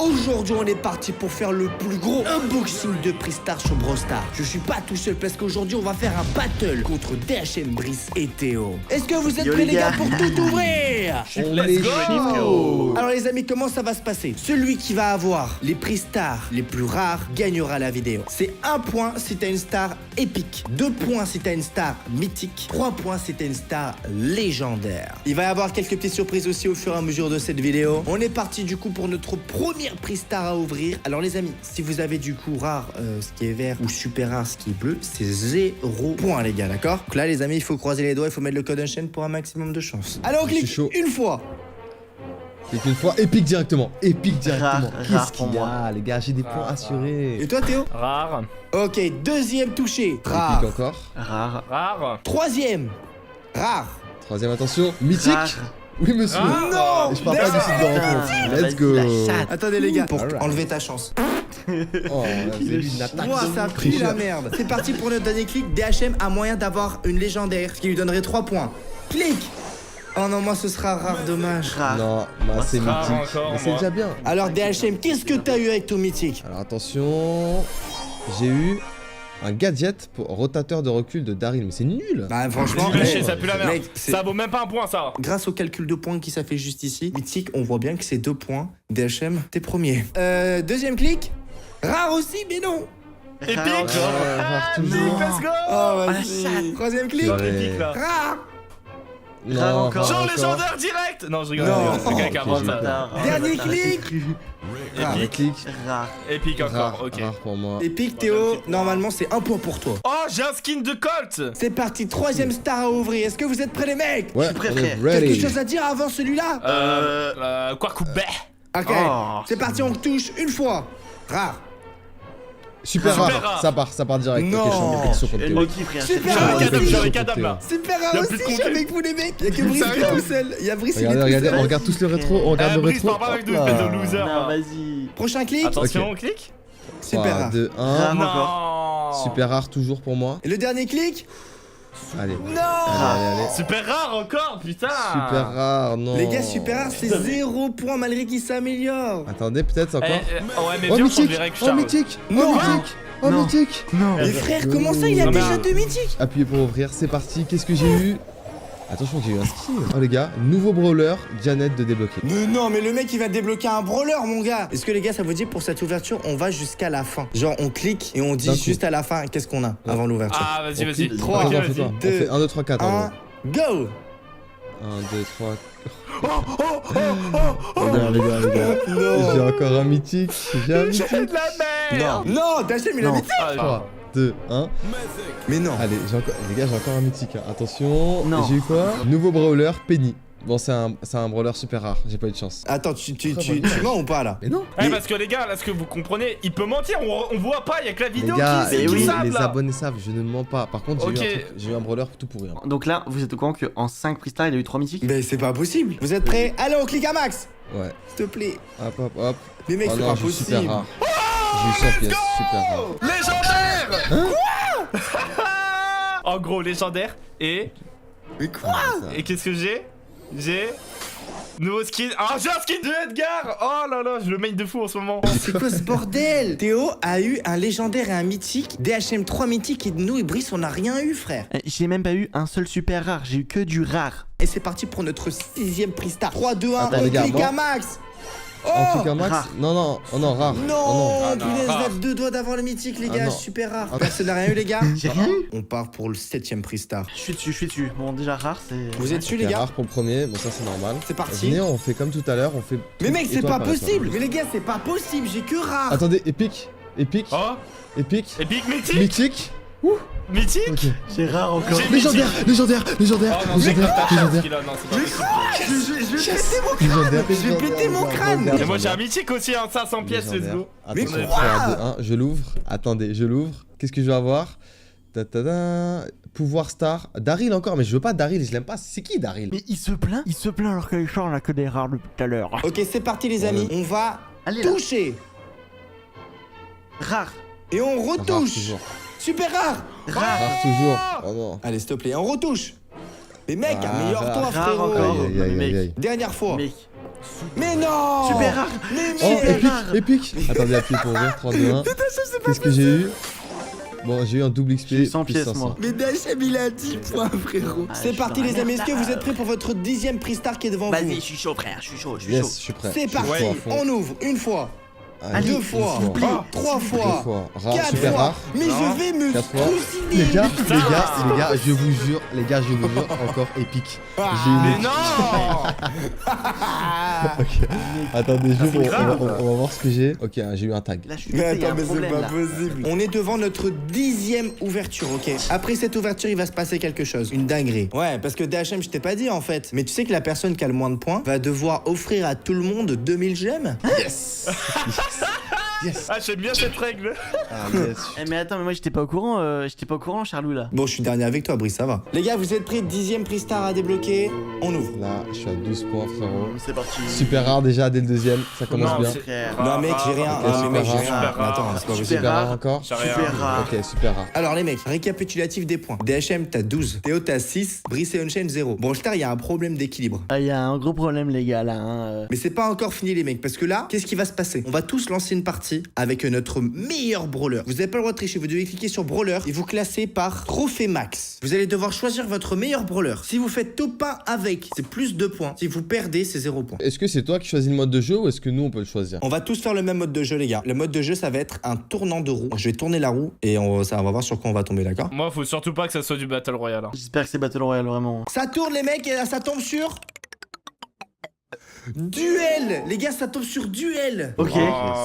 Aujourd'hui, on est parti pour faire le plus gros unboxing de Pristar sur Brawl Stars. Je suis pas tout seul parce qu'aujourd'hui, on va faire un battle contre DHM, Brice et Théo. Est-ce que vous êtes prêts, les gars, pour tout ouvrir? Let's go. Alors, les amis, comment ça va se passer? Celui qui va avoir les Pristars les plus rares gagnera la vidéo. C'est 1 point si t'as une star épique, 2 points si t'as une star mythique, 3 points si t'as une star légendaire. Il va y avoir quelques petites surprises aussi au fur et à mesure de cette vidéo. On est parti du coup pour notre première Pristar à ouvrir. Alors les amis, si vous avez du coup rare ce qui est vert ou super rare ce qui est bleu, c'est 0 point les gars, d'accord? Donc là les amis, il faut croiser les doigts, il faut mettre le code enchaîne pour un maximum de chance. Alors on clique une fois. Clique une fois, épique directement. Épique directement. Rare Qu'est-ce qu'il y a les gars? J'ai des points assurés. Et toi Théo? Rare. Ok, deuxième touché. Rare. Épique encore. Rare. Troisième. Rare. Troisième attention. Mythique. Oui monsieur. Non. Et je parle pas du site de rencontre. Let's go. Attendez les gars, pour Alright. enlever ta chance. Oh, c'est une attaque. Ouah, ça pue la merde. C'est parti pour notre dernier clic. DHM a moyen d'avoir une légendaire, ce qui lui donnerait 3 points. Clique. Oh non, moi ce sera rare, dommage. Non, bah c'est Rare mythique. encore, Mais c'est moi. déjà bien. Alors DHM, qu'est-ce que t'as eu avec ton mythique? Alors attention. J'ai eu un gadget pour rotateur de recul de Daryl. Mais c'est nul. Bah franchement, Nul à mec, chier, ça pue la merde. mec, c'est- Ça vaut même pas un point, ça. grâce au calcul de points qui s'affiche juste ici, mythique, on voit bien que c'est 2 points. DHM, t'es premier. Deuxième clic. Rare aussi, mais non. Épique. Rare toujours. Let's go. Oh vas-y. Troisième clic. Ouais. Épique, là. Rare. Non, Genre rare légendaire direct. Non, je rigole. Non. C'est quelqu'un qui invente Ok, ça. Dernier clic. Rare. Épique. Clic. Épique encore, Rare, ok. rare pour moi. Épique Théo, normalement c'est 1 point pour toi. Oh, j'ai un skin de Colt. C'est parti, troisième star à ouvrir. Est-ce que vous êtes prêts les mecs? Ouais, suis prêt, on est frère. ready. Quelque chose à dire avant celui-là? Quoi coupé. Ok, Oh. c'est parti, on touche une fois. Rare. Super Super rare. rare. Ça part direct. Non. Ok, je suis en compétition contre Théo. Lucky frère. Super J'avais rare Cadam, aussi. j'avais Cadam là. Super rare Y'a aussi, plus de je suis compter. avec vous les mecs. Y'a que Brice qui est Sérieux tout seul. Y'a Brice il est Regardez, tout regardez, seul. on regarde tous le rétro. On regarde le Brice, rétro. parle pas avec nous, Hop espèce là. de loser. Non, vas-y. Prochain clic. Attention, Ok. on clique. Super rare. 2, 1. Rare. Non. Super rare toujours pour moi. Et le dernier clic. Allez. Non. Allez. Super rare encore, putain. Super rare, non. Les gars, super rare, c'est 0 point malgré qu'il s'améliore. Attendez, peut-être encore. Ouais, mais Oh viens, on mythique. dirait que Oh Charles. mythique. Non. Oh mythique. Oh Non. mythique. Non. Mais frère, comment ça, il a Non, mais déjà un- 2 mythiques? Appuyez pour ouvrir, c'est parti. Qu'est-ce que j'ai eu? Attention, j'ai eu un skin. Oh les gars, nouveau brawler, Janet de débloquer. Mais non, mais le mec il va débloquer un brawler, mon gars. Est-ce que les gars, ça vous dit pour cette ouverture, on va jusqu'à la fin? Genre, on clique et on dit D'un coup. juste à la fin qu'est-ce qu'on a avant l'ouverture. Ah, vas-y, On vas-y. clique. Trois, Ok, Attends, vas-y. fais-toi. On deux, fait 1, 2, 3, 4 en 1, gros. go. 1, 2, 3. Oh, Les gars. Non. J'ai encore un mythique. J'ai un mythique. c'est de la merde. Non, Dachem, il a Non. mythique. Ah, 3, 2, 1. Mais non. Allez, les gars, j'ai encore un mythique. Hein. Attention. Non. J'ai eu quoi? Nouveau brawler, Penny. Bon, c'est un brawler super rare. J'ai pas eu de chance. Attends, tu mens ou pas là? Mais non. Ouais, parce que les gars, là, ce que vous comprenez, il peut mentir, on voit pas, y'a que la Les vidéo gars, qui oui, savent, les là. abonnés savent, je ne mens pas. Par contre, Ok. j'ai eu un brawler tout pourri. Hein. Donc là, vous êtes au courant qu'en 5 Pristar, il a eu 3 mythiques? Mais c'est pas possible. Vous êtes prêts? Allez, on clique à max. Ouais. S'il te plaît. Hop. Mais mec, Oh c'est non, pas j'ai eu super possible. rare. J'ai eu 100 pièces, super rare. Légendaire. En gros, légendaire. Et Mais quoi? qu'est-ce que j'ai? J'ai... Nouveau skin. Ah, j'ai un skin de Edgar. Oh là là, je le main de fou en ce moment. C'est quoi ce bordel? Théo a eu un légendaire et un mythique. DHM 3 mythiques et nous et Brice, on n'a rien eu, frère. J'ai même pas eu un seul super rare, j'ai eu que du rare. Et c'est parti pour notre 6ème Pristar. 3, 2, 1, Attends, on les gars, clique moi- à max. En Oh clic un max? rare. Non, oh non, rare. non, Oh Ah non, punaise, rare. là, 2 doigts d'avoir le mythique, les Ah gars, non. super rare. Ah. Personne n'a rien eu, les gars? J'ai rien eu. On part pour le 7ème Pristar. Je suis dessus. Bon, déjà rare, c'est. Vous êtes dessus, Ok, les gars? rare pour le premier, bon ça c'est normal. C'est parti. Venez, on fait comme tout à l'heure, on fait... Mais tout mec, c'est étoile pas par étoile. possible. Mais les gars, c'est pas possible, j'ai que rare. Attendez, épique. Oh, Épique. épique, mythique. Mythique. Mythique. Ok. J'ai rare encore. J'ai Légendaire. Oh non, c'est Légendaire. pas ta chance, qu'il a, non, c'est pas possible. Je vais péter mon crâne. Je vais péter mon crâne. Et moi j'ai un mythique aussi, hein, 500 pièces, let's go. Mais Attention, quoi 3, 2, 1, je l'ouvre. Attendez, je l'ouvre. Qu'est-ce que je vais avoir? Pouvoir star. Daryl encore, mais je veux pas Daryl, je l'aime pas. C'est qui Daryl? Mais il se plaint alors que les champs, on a que des rares depuis tout à l'heure. Ok, c'est parti, les amis. On va Allez là. toucher. Rare. Et on Rare retouche. toujours. Super rare. Rare toujours. Oh non. Allez, s'il te plaît, on retouche. Mais mec, Ah, améliore-toi, rare frérot. encore. Aïe, aïe, aïe, aïe, aïe. Dernière fois. Mec. Mais non. Super rare. Mais Oh, merde. épique. Attendez, appuyez pour ouvrir. 3, 2, 1. Qu'est-ce que j'ai eu? Bon, j'ai eu un double XP. J'ai eu 100 plus pièces, 500. moi. Mais Dachem il a 10 points frérot. Ah, C'est je parti suis les dans la amis, est-ce que merde. vous êtes prêts pour votre 10ème prix star qui est devant Vas-y, vous? je suis chaud, frère. Je suis chaud. Yes, je suis prêt. C'est Je suis parti, chaud à fond. on ouvre une fois, Allez, deux une fois, Ah. 3 Deux fois, fois. Rare, 4 super fois. rare. Mais Non. je vais me 4 fois. trucider. Les gars, Putain. les gars, je vous jure, encore épique. Ah. J'ai eu Mais le- non. Ok. Attendez, c'est on grave. va voir ce que j'ai. Ok, hein, j'ai eu un tag. Là, je suis Mais désolé, il y a attends, un mais c'est problème, pas là. possible. On est devant notre 10ème ouverture, ok? Après cette ouverture, il va se passer quelque chose. Une dinguerie. Ouais, parce que DHM, je t'ai pas dit en fait. Mais tu sais que la personne qui a le moins de points va devoir offrir à tout le monde 2000 gemmes? Yes. Yes. Ah, j'aime bien cette règle. Ah, yes. Eh, mais attends, mais moi j'étais pas au courant, Charlou là. Bon, je suis dernier avec toi, Brice, ça va. Les gars, vous êtes prêts? 10ème prix star à débloquer. On ouvre. Là, je suis à 12 points, frérot. C'est parti. Super rare déjà dès le deuxième, ça commence Non, bien. c'est- Frère. Non, mec, j'ai rien. Ok, Ah, super mec, j'ai rare. rien. Super Mais attends, rare. c'est pas possible. Super rare rare. encore. J'ai rien. Super rare. Ok, super rare. Alors les mecs, récapitulatif des points. DHM t'as 12, Théo t'as 6, Brice et Unchained 0. Bon, Star, il y a un problème d'équilibre. Ah, il y a un gros problème, les gars, là. Hein. Mais c'est pas encore fini les mecs, parce que là, qu'est-ce qui va se passer? On va tous lancer une partie avec notre meilleur brawler. Vous avez pas le droit de tricher, vous devez cliquer sur brawler et vous classer par trophée max. Vous allez devoir choisir votre meilleur brawler. Si vous faites top 1 avec, c'est plus 2 points. Si vous perdez, c'est 0 points. Est-ce que c'est toi qui choisis le mode de jeu ou est-ce que nous on peut le choisir? On va tous faire le même mode de jeu les gars. Le mode de jeu ça va être un tournant de roue. Je vais tourner la roue et on va voir sur quoi on va tomber, d'accord? Moi, faut surtout pas que ça soit du Battle Royale. hein. J'espère que c'est Battle Royale, vraiment. Ça tourne les mecs et là ça tombe sur... Duel. Les gars, ça tombe sur duel. Ok.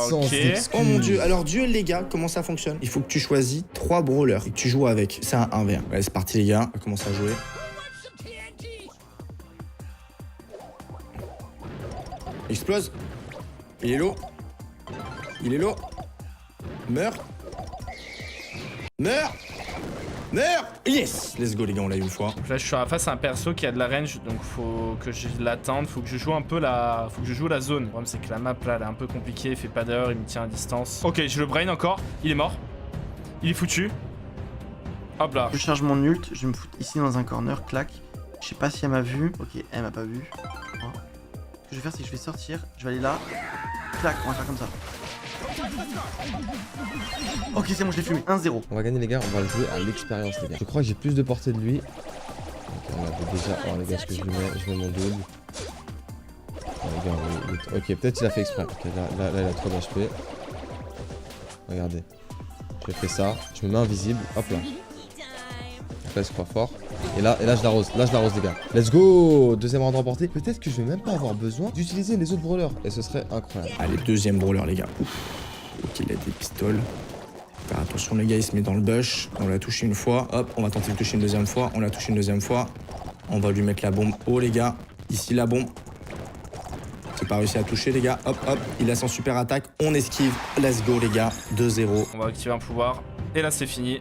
Sans Ok. excuse. Oh mon dieu, alors duel les gars, comment ça fonctionne? Il faut que tu choisis 3 brawlers et que tu joues avec. C'est un 1v1. Ouais, c'est parti les gars, on va commencer à jouer. Explose. Il est lourd. Il est lourd. Meurs. Meurs. Meurs. Yes. Let's go les gars, on l'a eu une fois. Donc là, je suis face à un perso qui a de la range, donc faut que je l'attende, faut que je joue un peu la... Faut que je joue la zone. Le problème, c'est que la map, là, elle est un peu compliquée, il fait pas d'heure, il me tient à distance. Ok, je le brain encore, il est mort. Il est foutu. Hop là. Je charge mon ult, je vais me foutre ici dans un corner, clac. Je sais pas si elle m'a vu. Ok, elle m'a pas vu. Oh. Ce que je vais faire, c'est que je vais sortir, je vais aller là. Clac, on va faire comme ça. Ok, c'est bon, je l'ai fumé. 1-0. On va gagner les gars, on va le jouer à l'expérience les gars. Je crois que j'ai plus de portée de lui. Ok, on avait déjà... Oh les gars, ce que je mets mon double. Oh, les gars, ok, peut-être il a fait exprès. Ok, là il a trop d'HP. Regardez. Je fais ça, je me mets invisible, hop là. Là, je crois fort. Et là je l'arrose, les gars. Let's go. Deuxième round remporté. Peut-être que je vais même pas avoir besoin d'utiliser les autres brawlers. Et ce serait incroyable. Allez, deuxième brawler les gars. Ouf. Ok, il a des pistoles. Faire attention les gars, il se met dans le bush. On l'a touché une fois. Hop, on va tenter de le toucher une deuxième fois. On l'a touché une deuxième fois. On va lui mettre la bombe haut les gars. Ici la bombe. C'est pas réussi à toucher les gars. Hop hop, il a son super attaque. On esquive. Let's go les gars. 2-0. On va activer un pouvoir. Et là, c'est fini.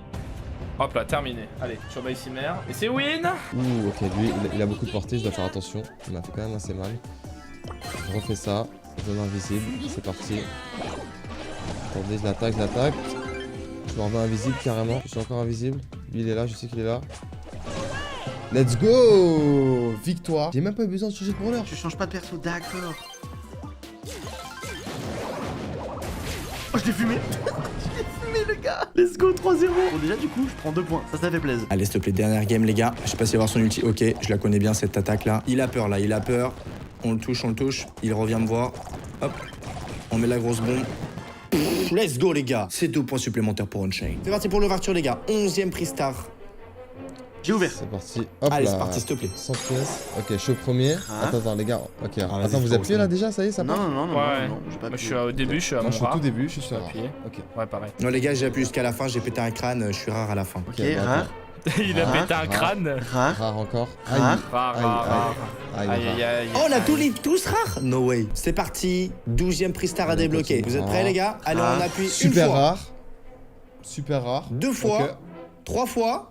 Hop là, terminé. Allez, turbo éphémère. Et c'est win. Ouh, ok, lui, il a beaucoup de portée, je dois faire attention. Il m'a fait quand même assez mal. Je refais ça. Zone invisible, c'est parti. Attendez, je l'attaque. Je me remets invisible carrément. Je suis encore invisible. Lui, il est là, je sais qu'il est là. Let's go! Victoire. J'ai même pas eu besoin de changer de brawler. Je change pas de perso, d'accord. Oh, je l'ai fumé. Je l'ai fumé, le gars. Let's go, 3-0. Bon, déjà, du coup, je prends 2 points. Ça fait plaisir. Allez, s'il te plaît, dernière game les gars. Je sais pas s'il va avoir son ulti. Ok, je la connais bien cette attaque là. Il a peur là, il a peur. On le touche. Il revient me voir. Hop. On met la grosse bombe. Pff, let's go les gars. C'est 2 points supplémentaires pour Unchained. C'est parti pour l'ouverture les gars. 11e prix star. J'ai ouvert. C'est parti. Hop Allez, là. c'est parti, s'il te plaît. 100 pièces. Ok, je suis au premier. Ah. Attends, les gars. Ok, vas-y, attends, vous faut appuyez là déjà? Ça y est, ça Non, part? non, non, Ouais. non, j'ai pas Moi, je appuyé. suis au début, je suis à Moi, mon je suis au rare. tout début, je suis à Appuyé. Ok. Ouais, pareil. Non les gars, j'ai appuyé jusqu'à la fin. J'ai pété un crâne. Je suis rare à la fin. Ok, Ok, rare, Il a Ah, pété un crâne. rare. Rare encore. Rare. Rare, Aïe, rare, rare. Aïe, Aïe, aïe, aïe. Oh, on a tous rares? No way. C'est parti. 12e prix star à Allez, débloquer. continue. Vous êtes prêts les gars? Allez, Ah. on appuie une Super fois. rare. Super rare. 2 fois. Ok. 3 fois.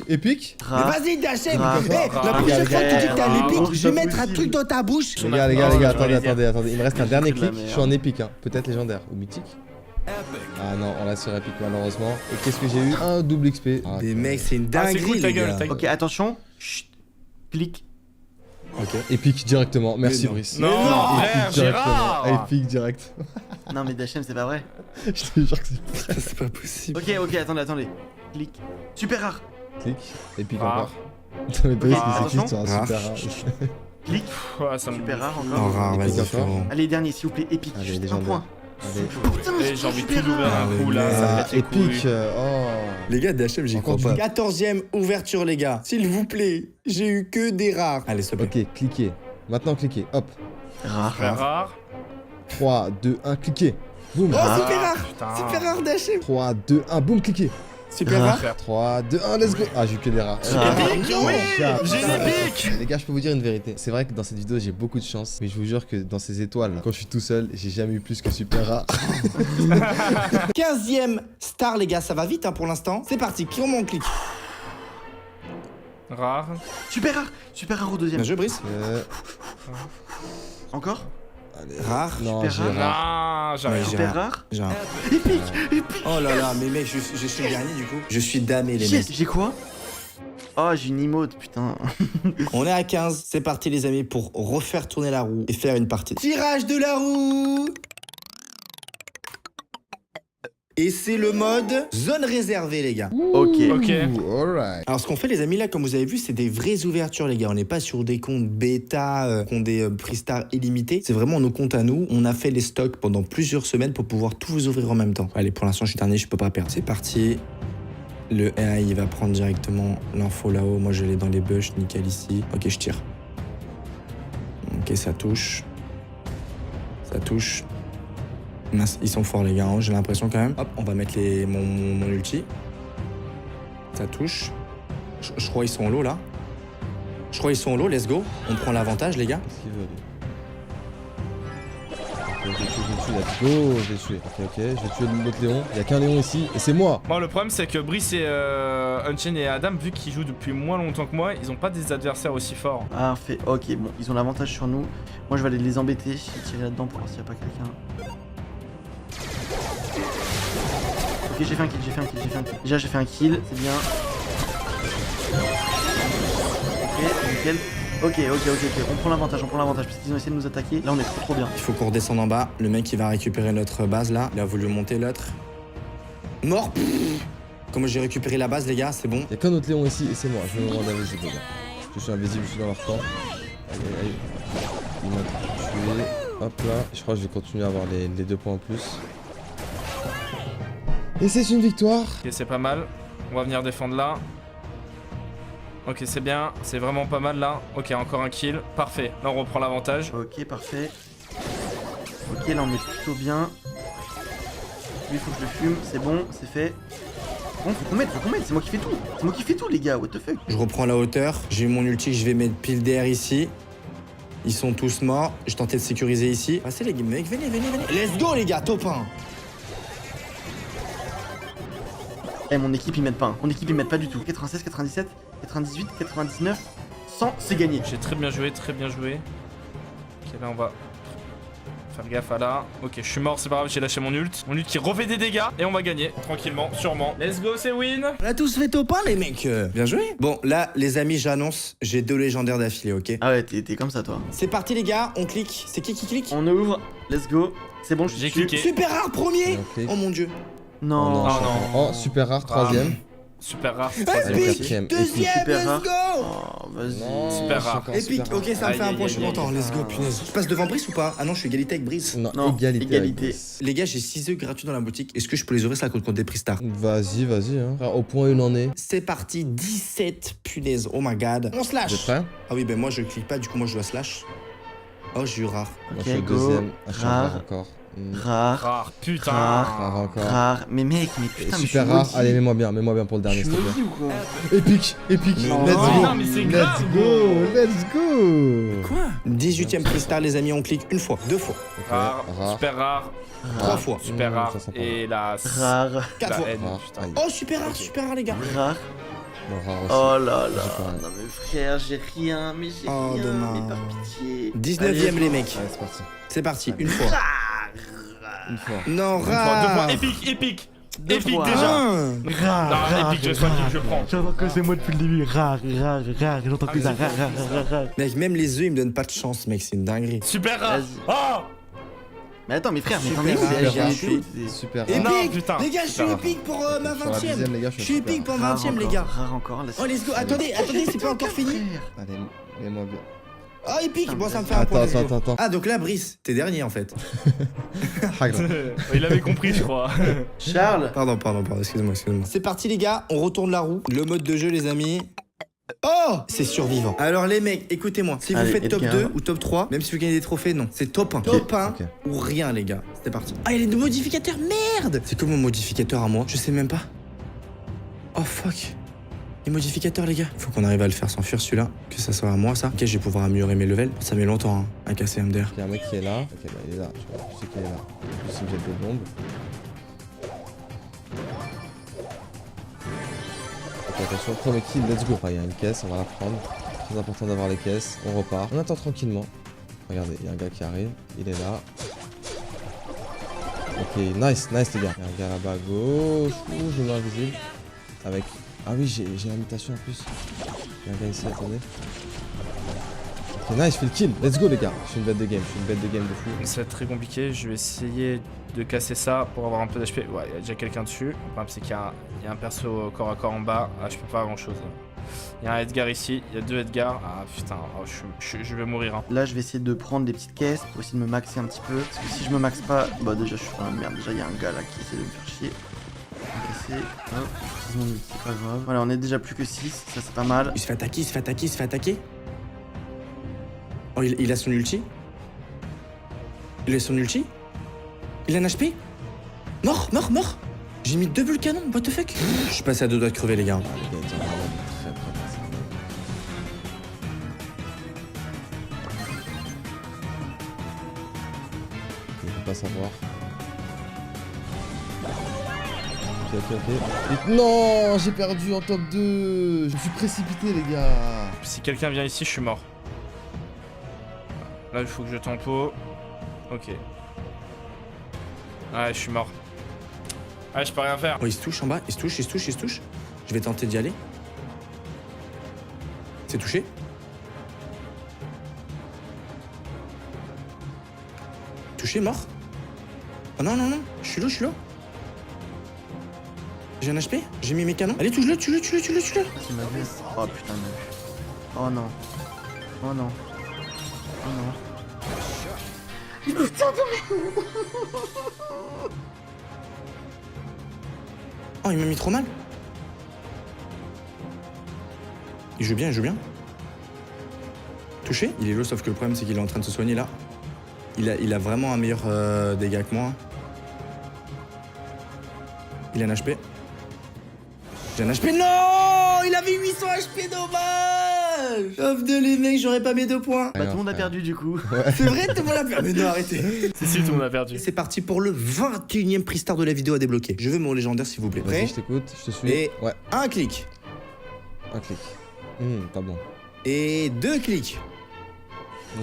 Épique. Mais Rare. vas-y, Dachem. Rare. La prochaine fois que tu dis que t'es un Rare. épique, je vais Rare. mettre un truc dans ta bouche. Les gars, Non, je vais attendez, les dire. attendez. Il me reste un dernier de la clic. Je suis merde. en épique, hein. Peut-être légendaire ou mythique. Ah non, on reste sur épique malheureusement. Et qu'est-ce que j'ai eu? Un double XP. Ah, Mais mec, c'est une Ah, c'est dinguerie cool, ta les gueule, gars. ta gueule. Ok, attention. Chut. Clic. Ok. Épique directement, merci non. Brice. Non, frère, Gérard. Épique direct. Non, mais Dachem, c'est pas vrai. Je te jure que c'est C'est pas possible. Ok, attendez. Clic. Super rare. clic. Épique Rare. encore. Putain, mais Brice, Rare. mais c'est qui sur un Rare. super rare? Clic. Ouais, ça me Super rare Oh, encore. rare, Épique vas-y, encore. frérot. Allez, dernier, s'il vous plaît, épique. Allez, Juste un légendaire. point. Allez. Putain, Et j'ai envie de tout super ouvrir rare. un coup là, ça me Ah, pète les couilles. épique. Oh. Les gars, d'HM, j'y Encore crois pas. du- 14e ouverture, les gars. S'il vous plaît, j'ai eu que des rares. Allez, s'il te plaît. Ok, cliquez. Maintenant, cliquez. Hop. Rare. Super rare. 3, 2, 1, cliquez. Boum. Oh, super rare. Putain. Super rare d'HM. 3, 2, 1, boum, cliquez. Super Rare. rare. 3, 2, 1, let's go. Ah, j'ai eu que des rares. Rare. Épique, Non. oui. Putain. J'ai une épique. Les gars, je peux vous dire une vérité. C'est vrai que dans cette vidéo, j'ai beaucoup de chance. Mais je vous jure que dans ces étoiles, quand je suis tout seul, j'ai jamais eu plus que super rare. 15e star, les gars. Ça va vite hein, pour l'instant. C'est parti. Qui on clic. Rare. Super rare. Super rare au deuxième. Bien joué, Brice. Encore. Allez. Rare. Non, Super j'ai rare. rare. Non, j'arrive. Ouais, Super rare. J'ai un- Épique. Épique. Oh là là, mais mec, je suis le dernier du coup. Je suis damé, les Yes, mecs. j'ai quoi? Oh, j'ai une emote, putain. On est à 15. C'est parti, les amis, pour refaire tourner la roue et faire une partie. Tirage de la roue. Et c'est le mode zone réservée, les gars. Ok. Ok. Ouh, alright. Alors, ce qu'on fait, les amis, là, comme vous avez vu, c'est des vraies ouvertures, les gars. On n'est pas sur des comptes bêta, qui ont des prix stars illimités. C'est vraiment nos comptes à nous. On a fait les stocks pendant plusieurs semaines pour pouvoir tout vous ouvrir en même temps. Allez, pour l'instant, je suis dernier, je peux pas perdre. C'est parti. Le AI, il va prendre directement l'info là-haut. Moi, je l'ai dans les bush, nickel ici. Ok, je tire. Ok, ça touche. Ça touche. Mince, ils sont forts, les gars, hein, j'ai l'impression quand même. Hop, on va mettre mon ulti. Ça touche. Je crois qu'ils sont en lot, là. Je crois qu'ils sont en lot, let's go. On prend l'avantage, les gars. Qu'est-ce qu'il veut, lui? Ok, je le tue, let's go. Je l'ai tué. Ok, je vais tuer l'autre Léon. Il y a qu'un Léon ici, et c'est moi. Bon, le problème, c'est que Brice et Unchained et Adam, vu qu'ils jouent depuis moins longtemps que moi, ils ont pas des adversaires aussi forts. Parfait. Ok, bon, ils ont l'avantage sur nous. Moi, je vais aller les embêter. Je vais tirer là-dedans pour voir s'il n'y a pas quelqu'un. Ok, j'ai fait un kill. Déjà, j'ai fait un kill, c'est bien. Ok, nickel. Ok. On prend l'avantage parce qu'ils ont essayé de nous attaquer. Là, on est trop bien. Il faut qu'on redescende en bas. Le mec, il va récupérer notre base, là. Il a voulu monter l'autre. Mort. Pff. Comment j'ai récupéré la base, les gars, c'est bon. Il y a qu'un autre Léon ici, et c'est moi. Je me rends invisible, les gars. Je suis invisible, je suis dans leur camp. Aïe. Il m'a tué. Hop là. Je crois que je vais continuer à avoir les 2 points en plus. Et c'est une victoire. Ok, c'est pas mal. On va venir défendre là. Ok, c'est bien. C'est vraiment pas mal là. Ok, encore un kill. Parfait. Là, on reprend l'avantage. Ok, parfait. Ok, là, on est plutôt bien. Lui, il faut que je le fume. C'est bon, c'est fait. Bon, faut qu'on mette. C'est moi qui fais tout. Les gars. What the fuck? Je reprends la hauteur. J'ai eu mon ulti, je vais mettre pile derrière ici. Ils sont tous morts. Je tentais de sécuriser ici. Passez, les mecs, venez. Let's go, les gars, top 1. Eh, mon équipe, ils mettent pas. Mon équipe, ils mettent pas du tout. 96, 97, 98, 99, 100, c'est gagné. J'ai très bien joué. Ok, là, on va faire gaffe à là. Ok, je suis mort, c'est pas grave, j'ai lâché mon ult. Mon ult qui refait des dégâts. Et on va gagner, tranquillement, sûrement. Let's go, c'est win. On a tous fait top 1, les mecs. Bien joué. Bon, là, les amis, j'annonce, j'ai 2 légendaires d'affilée, ok? Ah ouais, t'es comme ça, toi. C'est parti, les gars, on clique. C'est qui clique? On ouvre, let's go. C'est bon, je suis J'ai dessus. cliqué. Super rare, premier. Ok. Oh mon dieu. Non. Oh non. Oh, super rare, 3ème. Super rare. Allez, Epic, quatrième, deuxième, Super let's rare. go. Oh, vas-y. Non, Super je suis rare. encore Epic, super ok, ça me fait Aïe, un aïe, point, je suis aïe, content, aïe. let's go, punaise. Je passe devant Brice ou pas? Ah non, je suis égalité avec Brice. Non, Non, égalité. égalité. avec Brice. Les gars, j'ai 6 œufs gratuits dans la boutique. Est-ce que je peux les ouvrir ça contre des prix stars? Vas-y, hein. Frère, au point où il en est. C'est parti, 17, punaise, oh my god. On Vous êtes slash. prêts? Ah oui, ben moi je clique pas, du coup moi je dois slash. Oh, j'ai eu rare. Moi, je suis au go. deuxième. Ah, je suis Rare. rare encore. Rare. Rare, putain. Rare encore. Rare. Mais mec, mais Et putain, mais super je suis rare. maudit. Allez, mets-moi bien pour le Je dernier, suis s'il te plaît. maudit ou quoi? Épique. Non, Let's go. non, mais c'est grave, Let's go. Quoi? 18ème prix star, les amis, on clique une fois, 2 fois, Ok, Rare, rare. super rare, 3 fois, super rare. ça sent pas Et la... Rare. 4 la fois. haine, Rare. putain. Aïe. Oh, super rare, les gars. Rare. Non, rare aussi. Oh là J'ai là. pas rien. Non mais frère, j'ai rien. Mais j'ai Oh, rien. dommage. Mais par pitié. 19ème, les mecs. Allez, c'est parti. C'est parti, une fois. Une fois. Non, Une fois, 2 fois. rare. Épique. deux Épique fois. déjà. Ah. Non, épique, je sois qui je prends. J'entends que c'est moi depuis le début. Rare, j'entends que ça. Mec, même les œufs, ils me donnent pas de chance, mec, c'est une dinguerie. Super rare. Vas-y. Oh Mais attends, mes frères, mais Super t'en es où rare, les gars, gars? je suis- Super Épique. rare. Non, putain. Les gars, je suis Super rare. épique pour ma Sur la 20ème. dixième, les gars, Je suis épique pour Rare 20ème, les encore, gars. Rare encore, laisse. Oh, let's go. Attendez, c'est pas encore fini. Allez, mets-moi bien. Oh, épique. Bon, ça me fait un point. let's go. Attends. Ah, donc là, Brice, t'es dernier en fait. Il avait compris, je crois. Charles. Pardon, excuse-moi. C'est parti, les gars, on retourne la roue. Le mode de jeu, les amis. Oh, c'est survivant. Alors les mecs, écoutez-moi. Si vous Allez, faites top Edgar. 2 ou top 3, même si vous gagnez des trophées, non. C'est top 1. Top 1 ok. ou rien, les gars. C'était parti. Ah, il y a des modificateurs, merde. C'est quoi mon modificateur à moi? Je sais même pas. Oh fuck. Les modificateurs, les gars. Faut qu'on arrive à le faire s'enfuir celui-là. Que ça soit à moi, ça. Ok, je vais pouvoir améliorer mes levels. Ça met longtemps hein, à casser MDR. Il y a un mec qui est là. Ok, bah il est là. Je sais qu'il est là. En plus, il me jette des bombes. Ok, attention, premier kill, let's go. Il y a une caisse, on va la prendre. Très important d'avoir les caisses. On repart. On attend tranquillement. Regardez, il y a un gars qui arrive. Il est là. Ok, nice les gars. Il y a un gars là-bas à gauche. Ouh, je l'ai invisible. Avec. Ah oui, j'ai l'invitation en plus. Il y a un gars ici, attendez. Ok, nice, je fais le kill. Let's go les gars. Je suis une bête de game, de fou. Ça va être très compliqué. Je vais essayer de casser ça pour avoir un peu d'HP. Ouais, il y a déjà quelqu'un dessus. Le problème, c'est qu'il y a un perso corps à corps en bas. Ah, je peux pas grand chose. Il y a un Edgar ici. Il y a deux Edgar. Ah putain, oh, je vais mourir. Hein. Là, je vais essayer de prendre des petites caisses pour essayer de me maxer un petit peu. Parce que si je me maxe pas, bah déjà, je suis dans la merde. Déjà, il y a un gars là qui essaie de me faire chier. Casser. Hop, c'est pas grave. Voilà, on est déjà plus que 6. Ça, c'est pas mal. Il se fait attaquer. Oh, il a son ulti. Il a son ulti. Il a un HP. Mort. J'ai mis 2 bulles canon, what the fuck. Je suis passé à 2 doigts de crever, les gars. Ah, les gars, ils sont vraiment très près. Il faut pas savoir. Ok. Non, j'ai perdu en top 2. Je me suis précipité, les gars. Si quelqu'un vient ici, je suis mort. Là, il faut que je tempo. Ok. Ouais, je suis mort. Ouais, je peux rien faire. Oh, il se touche en bas, il se touche. Je vais tenter d'y aller. C'est touché. Touché, mort. Oh non, je suis là. J'ai un HP, j'ai mis mes canons. Allez, tue-le. Il m'a vu. Oh putain, il m'a vu. Oh non. Oh, il m'a mis trop mal. Il joue bien. Touché. Il est low, sauf que le problème, c'est qu'il est en train de se soigner là. Il a vraiment un meilleur dégât que moi. Il a un HP. J'ai un HP. Non, il avait 800 HP, dommage. Off de les mecs, j'aurais pas mes 2 points. Bah, tout le monde a perdu du coup. C'est vrai, tout le monde a perdu. Mais non, arrêtez. Si, tout le monde a perdu. C'est parti pour le 21e prix star de la vidéo à débloquer. Je veux mon légendaire, s'il vous plaît. Vas-y, Prêt? je t'écoute, je te suis. Et Ouais, un clic. un clic. Pas bon. Et 2 clics.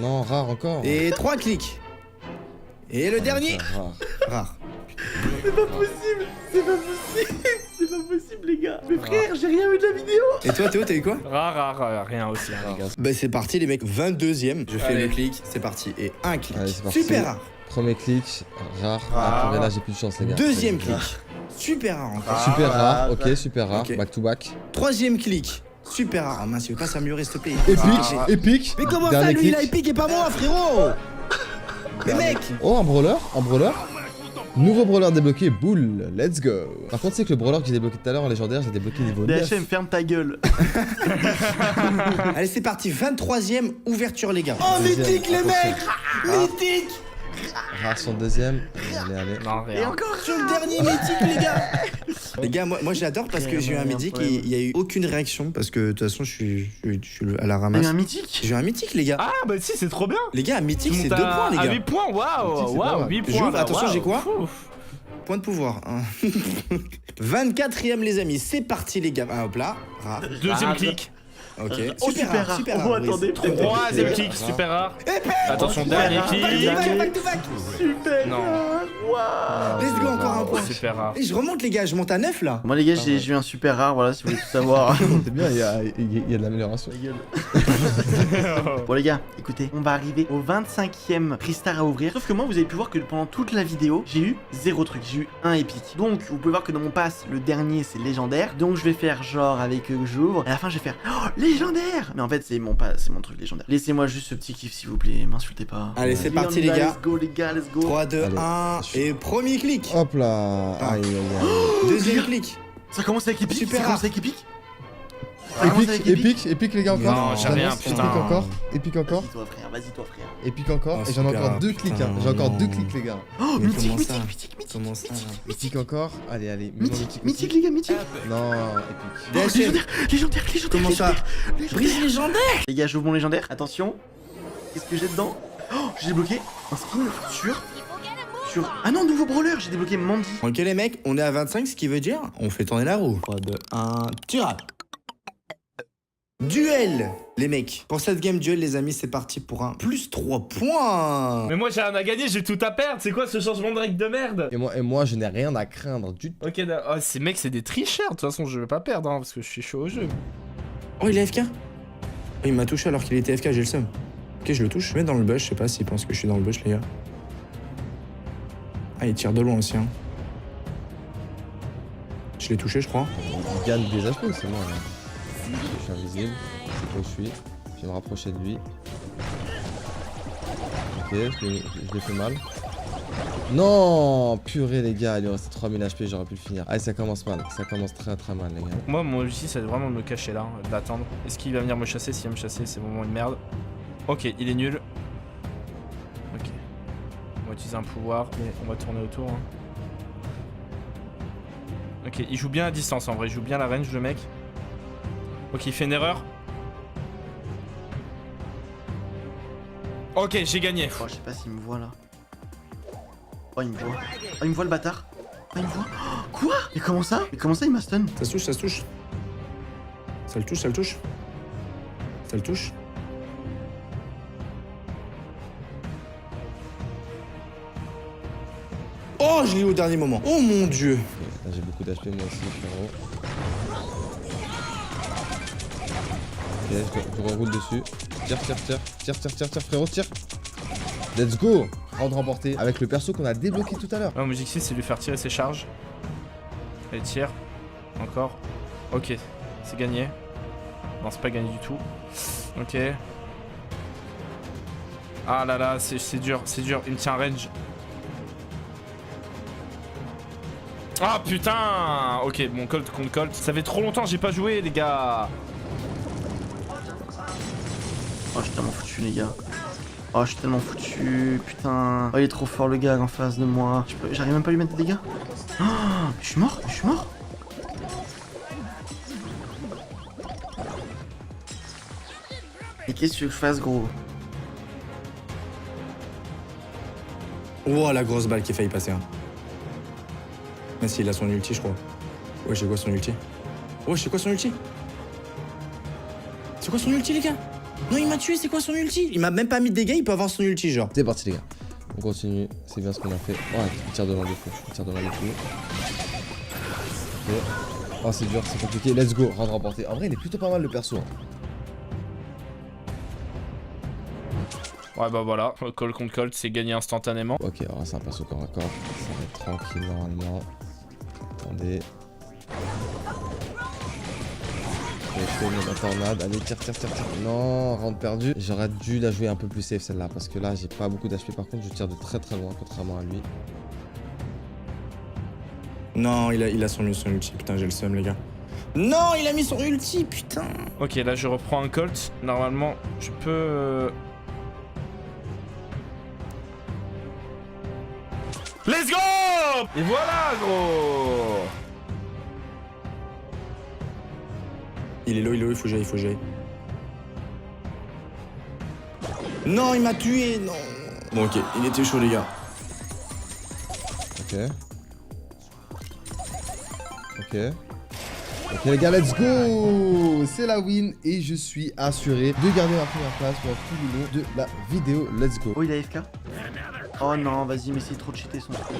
Non, rare encore. Et 3 clics. Et le dernier, Rare. rare. C'est pas possible, les gars. Mes frères, j'ai rien vu de la vidéo. Et toi, Théo, t'as eu quoi? Rare, rien aussi, hein, les gars. Bah c'est parti les mecs, 22e. Je fais Allez. le clic, c'est parti. Et un clic. Allez, c'est parti. Super rare. Premier clic, rare. Rare. Ah, purée, là, j'ai plus de chance, les gars. Deuxième clic. Super rare encore. Super rare, Rare. ok, super rare. Ok. Back to back. Troisième clic. Super rare. Ah mince, il veut pas s'améliorer s'il te plaît. Épique. Mais comment Dernier ça lui clic. il a épique et pas moi frérot? Mais mec. Oh, un brawler. Nouveau brawler débloqué, boule, let's go. Par contre, c'est que le brawler que j'ai débloqué tout à l'heure en légendaire, j'ai débloqué niveau 9. DHM, ferme ta gueule. Allez c'est parti, 23e ouverture les gars. Oh Deuxième, mythique les attention. mecs. Mythique. Rare sur le deuxième. Allez. Non, Et rien. encore. Sur le dernier mythique les gars. Les gars, moi j'adore parce que j'ai eu un Rien, mythique rien. et il y a eu aucune réaction parce que de toute façon je suis à la T'as eu ramasse. un mythique. J'ai eu un mythique les gars. Ah, bah si, c'est trop bien. Les gars, un mythique c'est 2 Monte points les à gars. 8 points, Mythique, waouh, c'est pas waouh, mal. 8 J'ouvre, points. là, attention, waouh. j'ai quoi? Ouf. Point de pouvoir. Hein. 24e les amis, c'est parti les gars. Ah, hop là, rare. Deuxième Ah, clic. Ok. Oh, super rare. Oh, Brice. attendez. Troisième clic, super rare. Attention, Super dernier rare. clic. Back to back. Super. Non. Waouh. Let's go, encore un points. Super rare. Et je remonte les gars, je monte à 9 là. Moi les gars, j'ai eu un super rare, voilà, si vous voulez tout savoir. C'est bien, il y a de l'amélioration. Ta gueule. Bon les gars, écoutez, on va arriver au 25e Pristar à ouvrir. Sauf que moi, vous avez pu voir que pendant toute la vidéo, j'ai eu 0 truc, j'ai eu un épique. Donc, vous pouvez voir que dans mon pass, le dernier, c'est légendaire. Donc, je vais faire genre avec eux que j'ouvre. À la fin, je vais faire oh, légendaire. Mais en fait, c'est mon pass, c'est mon truc légendaire. Laissez-moi juste ce petit kiff, s'il vous plaît. M'insultez pas. Allez, c'est Et parti on y les va, gars. Let's go les gars, let's go. 3, 2, Allez. 1 et premier clic. Hop là. Aïe, aïe, aïe. Deuxième clic. Ça commence avec épique. Super Ça commence rare. avec épique. Ça commence avec Épique les gars encore. Non, j'ai rien, J'annonce, putain. Épique encore. Vas-y toi frère, vas-y toi frère. Épique encore. Oh, Et j'en ai super encore rare, 2 clics. putain, J'ai encore non. 2 clics les gars. Oh, Mais mythique, comment ça mythique. Comment ça Épique encore. Allez. Mythique les gars, mythique. Non, épique. DHL. Légendaire. Comment ça Brise légendaire. Les gars, j'ouvre mon légendaire. Attention. Qu'est-ce que j'ai dedans? Oh, j'ai débloqué un skin sur... Ah non, nouveau brawler. J'ai débloqué Mandy. Ok les mecs, on est à 25, ce qui veut dire on fait tourner la roue. 3, 2, 1, tirage. Duel les mecs. Pour cette game duel les amis, c'est parti pour un plus 3 points. Mais moi j'ai rien à gagner, j'ai tout à perdre. C'est quoi ce changement de règle de merde? Et moi, je n'ai rien à craindre du tout. Ok, oh, ces mecs c'est des tricheurs. De toute façon, je vais pas perdre hein, parce que je suis chaud au jeu. Oh il est FK. Oh, il m'a touché alors qu'il était FK, j'ai le seum. Ok je le touche, je mets dans le bush, je sais pas s'il pense que je suis dans le bush les gars. Ah il tire de loin aussi hein. Je l'ai touché je crois. Il gagne des HP, c'est moi là. Je suis invisible, c'est quoi je suis. Je vais me rapprocher de lui. Ok, je l'ai fait mal. Non, purée les gars, il lui restait 3000 HP, j'aurais pu le finir. Allez, ça commence mal, ça commence très mal les gars. Moi, mon objectif, c'est vraiment de me cacher là, d'attendre. Est-ce qu'il va venir me chasser? S'il va me chasser, c'est vraiment une merde. Ok, il est nul. Ok. On va utiliser un pouvoir, mais on va tourner autour. Hein. Ok, il joue bien à distance en vrai, il joue bien la range le mec. Ok, il fait une erreur. Ok, j'ai gagné. Oh, je sais pas s'il me voit là. Oh, il me voit. Oh, il me voit le bâtard. Oh, il me voit. Oh, quoi? Mais comment ça il m'a stun? Ça se touche, ça se touche. Ça le touche, ça le touche. Ça le touche. Oh, je l'ai eu au dernier moment. Oh mon dieu. Là, j'ai beaucoup d'HP moi aussi, frérot. Ok, je reroule dessus. Tire, frérot, tire. Let's go. Round remporté avec le perso qu'on a débloqué tout à l'heure. Mon objectif, c'est de lui faire tirer ses charges. Allez, tire. Encore. Ok, c'est gagné. Non, c'est pas gagné du tout. Ok. Ah là là, c'est dur, c'est dur. Il me tient range. Ah putain. Ok, bon, Colt contre Colt. Ça fait trop longtemps que j'ai pas joué, les gars. Oh, je suis tellement foutu, les gars. Oh, je suis tellement foutu. Putain. Oh, il est trop fort, le gars en face de moi. J'arrive même pas à lui mettre des dégâts. Oh, je suis mort. Et qu'est-ce que tu veux que je fasse, gros? Oh, la grosse balle qui a failli passer. Hein. Mais si, il a son ulti, je crois. Ouais, c'est quoi son ulti? Ouais, c'est quoi son ulti? C'est quoi son ulti, les gars? Non, il m'a tué, c'est quoi son ulti? Il m'a même pas mis de dégâts, il peut avoir son ulti, genre. C'est parti les gars. On continue, c'est bien ce qu'on a fait. Oh, il tire de loin de fou. Ok. Oh, c'est dur, c'est compliqué. Let's go, round remporté. En vrai, il est plutôt pas mal le perso. Hein. Ouais, bah voilà. Colt contre Colt, c'est gagné instantanément. Ok, alors c'est un perso corps à corps. Ça va être tranquille normalement. Attendez. Ok, je fais une tornade. Allez, tire. Non, round perdu. J'aurais dû la jouer un peu plus safe celle-là. Parce que là, j'ai pas beaucoup d'HP. Par contre, je tire de très loin, contrairement à lui. Non, il a son ulti, putain, j'ai le seum, les gars. Non, il a mis son ulti, putain. Ok, là, je reprends un Colt. Normalement, je peux... Let's go! Et voilà, gros! Il est low, il faut que j'aille. Non, il m'a tué, non. Bon, ok, il était chaud, les gars. Ok les gars, let's go. C'est la win et je suis assuré de garder ma première place pour tout le long de la vidéo. Let's go. Oh, il a AFK? Oh non, vas-y, mais c'est trop cheaté son truc.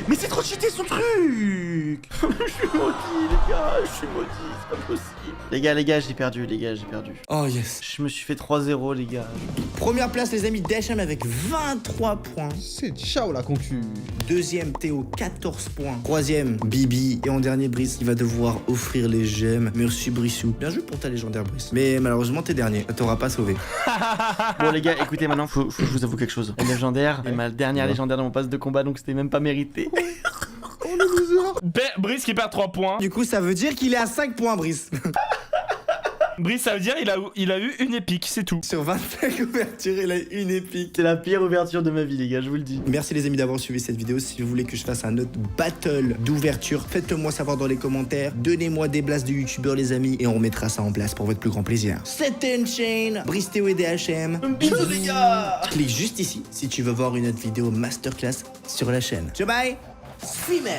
Mais c'est trop cheaté son truc. Je suis maudit, les gars, je suis maudit, c'est pas possible. Les gars, j'ai perdu, les gars, j'ai perdu. Oh yes. Je me suis fait 3-0, les gars. Première place, les amis, DHM avec 23 points. C'est ciao la concu. Deuxième, Théo, 14 points. Troisième, Bibi. Et en dernier, Brice, qui va devoir offrir les gemmes. Merci, Brissou. Bien joué pour ta légendaire, Brice. Mais malheureusement, t'es dernier. Ça t'aura pas sauvé. Bon, les gars, écoutez, maintenant, faut que je vous avoue quelque chose. La légendaire est ma dernière légendaire dans mon pass de combat, donc c'était même pas mérité. Brice qui perd 3 points. Du coup, ça veut dire qu'il est à 5 points, Brice. Brice, ça veut dire il a eu une épique, c'est tout. Sur 25 ouvertures, il a une épique. C'est la pire ouverture de ma vie, les gars, je vous le dis. Merci les amis d'avoir suivi cette vidéo. Si vous voulez que je fasse un autre battle d'ouverture, faites-le moi savoir dans les commentaires. Donnez-moi des blasts de youtubeurs les amis et on remettra ça en place pour votre plus grand plaisir. C'était Unchained, Brice, Théo et DHM. Bisous, les gars. Clique juste ici si tu veux voir une autre vidéo masterclass sur la chaîne. Ciao bye, see man.